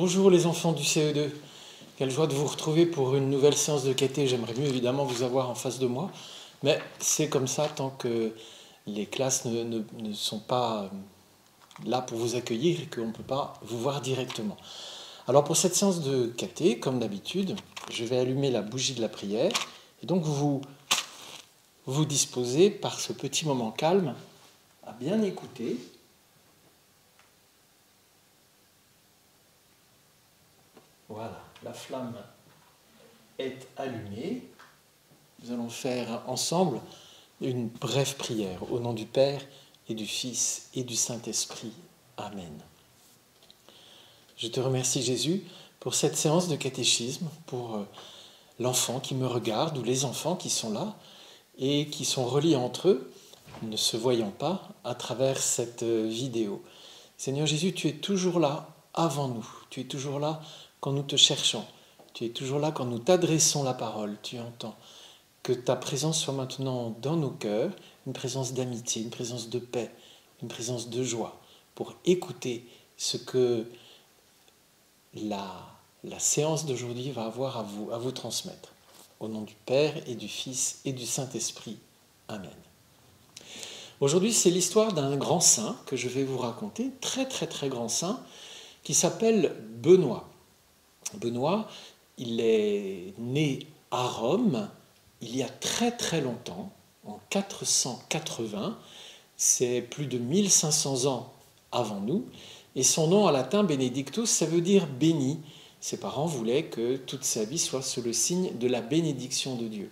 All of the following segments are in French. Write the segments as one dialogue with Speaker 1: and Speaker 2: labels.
Speaker 1: Bonjour les enfants du CE2, quelle joie de vous retrouver pour une nouvelle séance de caté. J'aimerais mieux évidemment vous avoir en face de moi, mais c'est comme ça tant que les classes ne sont pas là pour vous accueillir et qu'on ne peut pas vous voir directement. Alors pour cette séance de caté, comme d'habitude, je vais allumer la bougie de la prière et donc vous disposez par ce petit moment calme à bien écouter. Voilà, la flamme est allumée. Nous allons faire ensemble une brève prière au nom du Père et du Fils et du Saint-Esprit. Amen. Je te remercie Jésus pour cette séance de catéchisme, pour l'enfant qui me regarde ou les enfants qui sont là et qui sont reliés entre eux, ne se voyant pas, à travers cette vidéo. Seigneur Jésus, tu es toujours là avant nous, tu es toujours là quand nous te cherchons, tu es toujours là quand nous t'adressons la parole, tu entends. Que ta présence soit maintenant dans nos cœurs, une présence d'amitié, une présence de paix, une présence de joie, pour écouter ce que la séance d'aujourd'hui va avoir à vous transmettre. Au nom du Père et du Fils et du Saint-Esprit. Amen. Aujourd'hui, c'est l'histoire d'un grand saint que je vais vous raconter, très grand saint, qui s'appelle Benoît. Benoît, il est né à Rome il y a très longtemps, en 480, c'est plus de 1500 ans avant nous, et son nom en latin, Benedictus, ça veut dire béni. Ses parents voulaient que toute sa vie soit sous le signe de la bénédiction de Dieu.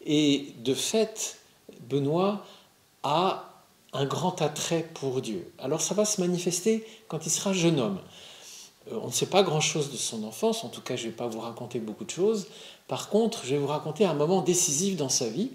Speaker 1: Et de fait, Benoît a un grand attrait pour Dieu. Alors ça va se manifester quand il sera jeune homme. On ne sait pas grand-chose de son enfance, en tout cas je ne vais pas vous raconter beaucoup de choses. Par contre, je vais vous raconter un moment décisif dans sa vie.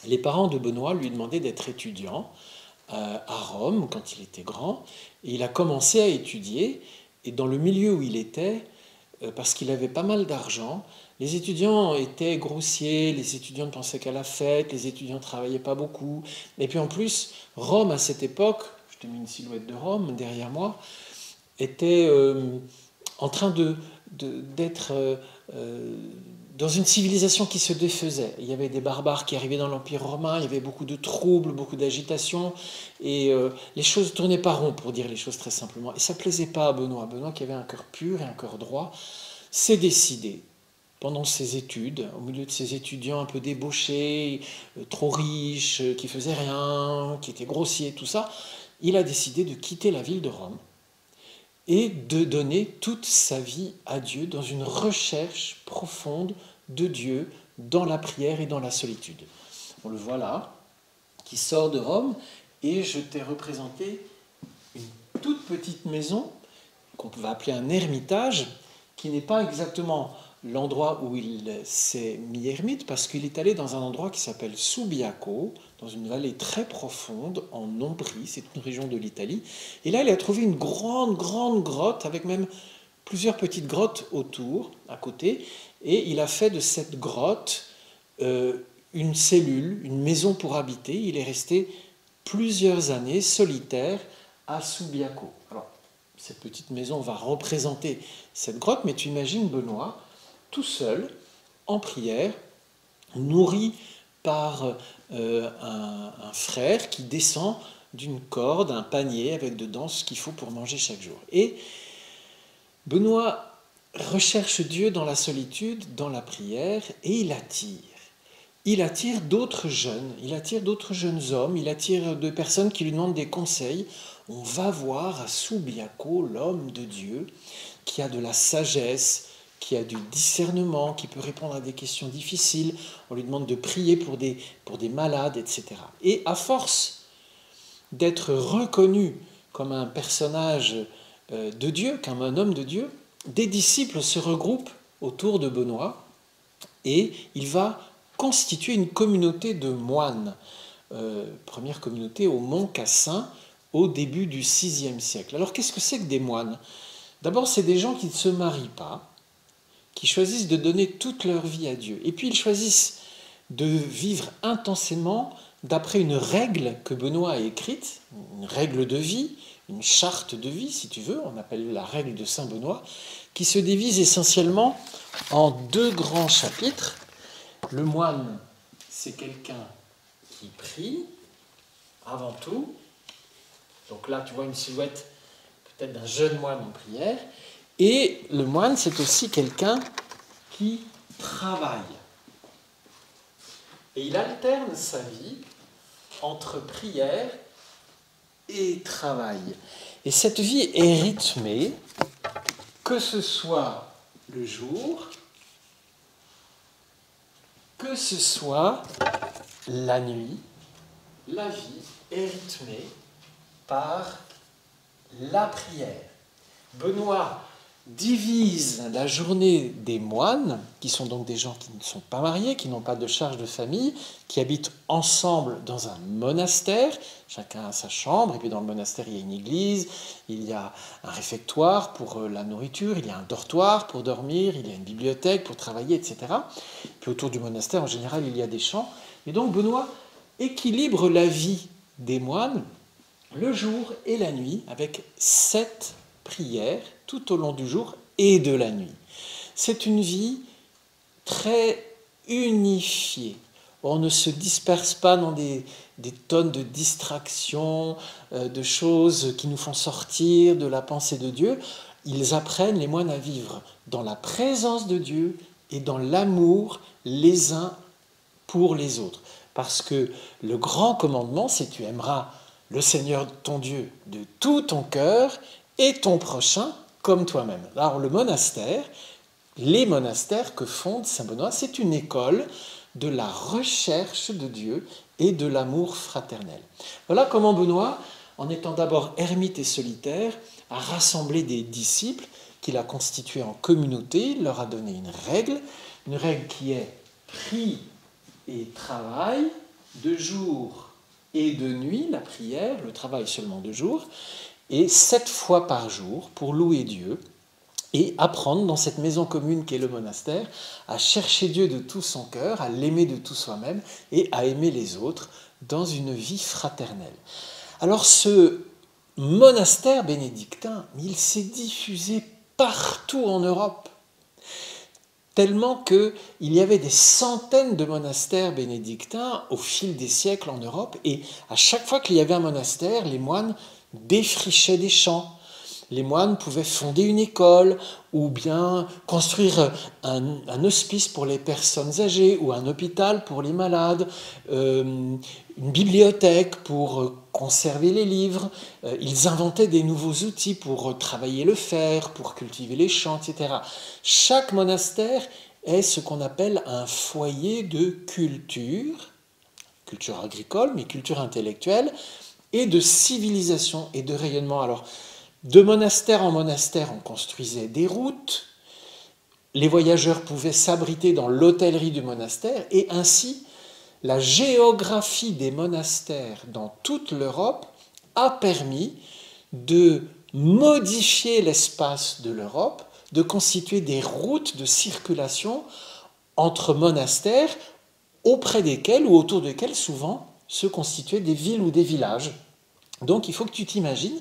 Speaker 1: Les parents de Benoît lui demandaient d'être étudiant à Rome quand il était grand, et il a commencé à étudier, et dans le milieu où il était, parce qu'il avait pas mal d'argent, les étudiants étaient grossiers, les étudiants ne pensaient qu'à la fête, les étudiants ne travaillaient pas beaucoup, et puis en plus, Rome à cette époque, je te mets une silhouette de Rome derrière moi, était en train d'être dans une civilisation qui se défaisait. Il y avait des barbares qui arrivaient dans l'Empire romain, il y avait beaucoup de troubles, beaucoup d'agitation, et les choses tournaient pas rond, pour dire les choses très simplement. Et ça ne plaisait pas à Benoît. Benoît, qui avait un cœur pur et un cœur droit, s'est décidé, pendant ses études, au milieu de ses étudiants un peu débauchés, trop riches, qui faisaient rien, qui étaient grossiers, tout ça, il a décidé de quitter la ville de Rome et de donner toute sa vie à Dieu dans une recherche profonde de Dieu dans la prière et dans la solitude. On le voit là, qui sort de Rome, et je t'ai représenté une toute petite maison qu'on peut appeler un ermitage, qui n'est pas exactement l'endroit où il s'est mis ermite, parce qu'il est allé dans un endroit qui s'appelle Subiaco, dans une vallée très profonde, en Ombrie, c'est une région de l'Italie. Et là, il a trouvé une grande grotte, avec même plusieurs petites grottes autour, à côté, et il a fait de cette grotte une cellule, une maison pour habiter. Il est resté plusieurs années solitaire à Subiaco. Alors, cette petite maison va représenter cette grotte, mais tu imagines Benoît, tout seul, en prière, nourri par un frère qui descend d'une corde, un panier avec dedans ce qu'il faut pour manger chaque jour. Et Benoît recherche Dieu dans la solitude, dans la prière, et il attire. Il attire d'autres jeunes hommes, il attire de personnes qui lui demandent des conseils. On va voir à Subiaco l'homme de Dieu qui a de la sagesse, qui a du discernement, qui peut répondre à des questions difficiles. On lui demande de prier pour des malades, etc. Et à force d'être reconnu comme un personnage de Dieu, comme un homme de Dieu, des disciples se regroupent autour de Benoît et il va constituer une communauté de moines. Première communauté au Mont Cassin au début du VIe siècle. Alors qu'est-ce que c'est que des moines ? D'abord, c'est des gens qui ne se marient pas, qui choisissent de donner toute leur vie à Dieu. Et puis ils choisissent de vivre intensément d'après une règle que Benoît a écrite, une règle de vie, une charte de vie, si tu veux, on appelle la règle de Saint Benoît, qui se divise essentiellement en 2 grands chapitres. Le moine, c'est quelqu'un qui prie, avant tout. Donc là, tu vois une silhouette peut-être d'un jeune moine en prière. Et le moine, c'est aussi quelqu'un qui travaille. Et il alterne sa vie entre prière et travail. Et cette vie est rythmée, que ce soit le jour, que ce soit la nuit, la vie est rythmée par la prière. Benoît divise la journée des moines, qui sont donc des gens qui ne sont pas mariés, qui n'ont pas de charge de famille, qui habitent ensemble dans un monastère, chacun a sa chambre, et puis dans le monastère il y a une église, il y a un réfectoire pour la nourriture, il y a un dortoir pour dormir, il y a une bibliothèque pour travailler, etc. Puis autour du monastère, en général, il y a des champs. Et donc Benoît équilibre la vie des moines le jour et la nuit avec 7 prières tout au long du jour et de la nuit. C'est une vie très unifiée. On ne se disperse pas dans des tonnes de distractions, de choses qui nous font sortir de la pensée de Dieu. Ils apprennent, les moines, à vivre dans la présence de Dieu et dans l'amour les uns pour les autres. Parce que le grand commandement, c'est tu aimeras le Seigneur ton Dieu de tout ton cœur et ton prochain comme toi-même. Alors le monastère, les monastères que fonde Saint Benoît, c'est une école de la recherche de Dieu et de l'amour fraternel. Voilà comment Benoît, en étant d'abord ermite et solitaire, a rassemblé des disciples qu'il a constitués en communauté, il leur a donné une règle qui est prie et travail, de jour et de nuit, la prière, le travail seulement de jour, et 7 fois par jour pour louer Dieu et apprendre dans cette maison commune qu'est le monastère à chercher Dieu de tout son cœur, à l'aimer de tout soi-même et à aimer les autres dans une vie fraternelle. Alors ce monastère bénédictin, il s'est diffusé partout en Europe, tellement qu'il y avait des centaines de monastères bénédictins au fil des siècles en Europe, et à chaque fois qu'il y avait un monastère, les moines défrichaient des champs. Les moines pouvaient fonder une école ou bien construire un hospice pour les personnes âgées ou un hôpital pour les malades, une bibliothèque pour conserver les livres. Ils inventaient des nouveaux outils pour travailler le fer, pour cultiver les champs, etc. Chaque monastère est ce qu'on appelle un foyer de culture agricole, mais culture intellectuelle, et de civilisation et de rayonnement. Alors, de monastère en monastère, on construisait des routes, les voyageurs pouvaient s'abriter dans l'hôtellerie du monastère, et ainsi, la géographie des monastères dans toute l'Europe a permis de modifier l'espace de l'Europe, de constituer des routes de circulation entre monastères, auprès desquels ou autour desquels souvent se constituaient des villes ou des villages. Donc il faut que tu t'imagines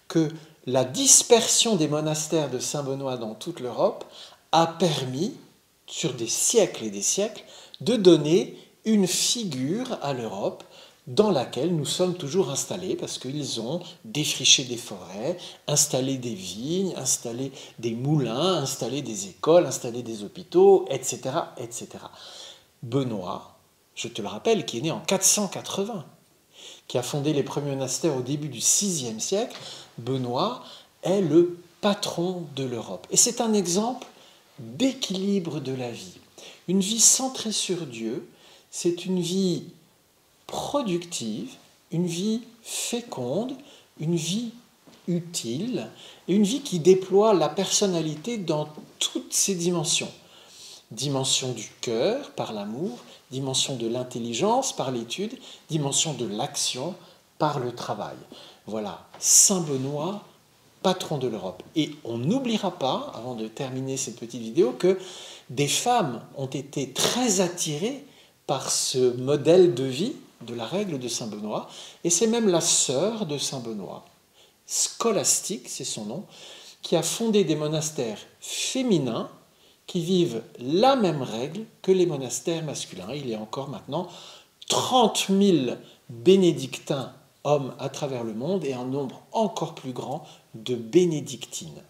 Speaker 1: que la dispersion des monastères de Saint-Benoît dans toute l'Europe a permis, sur des siècles et des siècles, de donner une figure à l'Europe dans laquelle nous sommes toujours installés, parce qu'ils ont défriché des forêts, installé des vignes, installé des moulins, installé des écoles, installé des hôpitaux, etc., etc. Benoît, je te le rappelle, qui est né en 480, qui a fondé les premiers monastères au début du VIe siècle, Benoît est le patron de l'Europe. Et c'est un exemple d'équilibre de la vie. Une vie centrée sur Dieu, c'est une vie productive, une vie féconde, une vie utile, et une vie qui déploie la personnalité dans toutes ses dimensions. Dimension du cœur par l'amour, dimension de l'intelligence par l'étude, dimension de l'action par le travail. Voilà, Saint Benoît, patron de l'Europe. Et on n'oubliera pas, avant de terminer cette petite vidéo, que des femmes ont été très attirées par ce modèle de vie de la règle de saint Benoît, et c'est même la sœur de saint Benoît, scolastique, c'est son nom, qui a fondé des monastères féminins qui vivent la même règle que les monastères masculins. Il y a encore maintenant 30 000 bénédictins hommes à travers le monde et un nombre encore plus grand de bénédictines.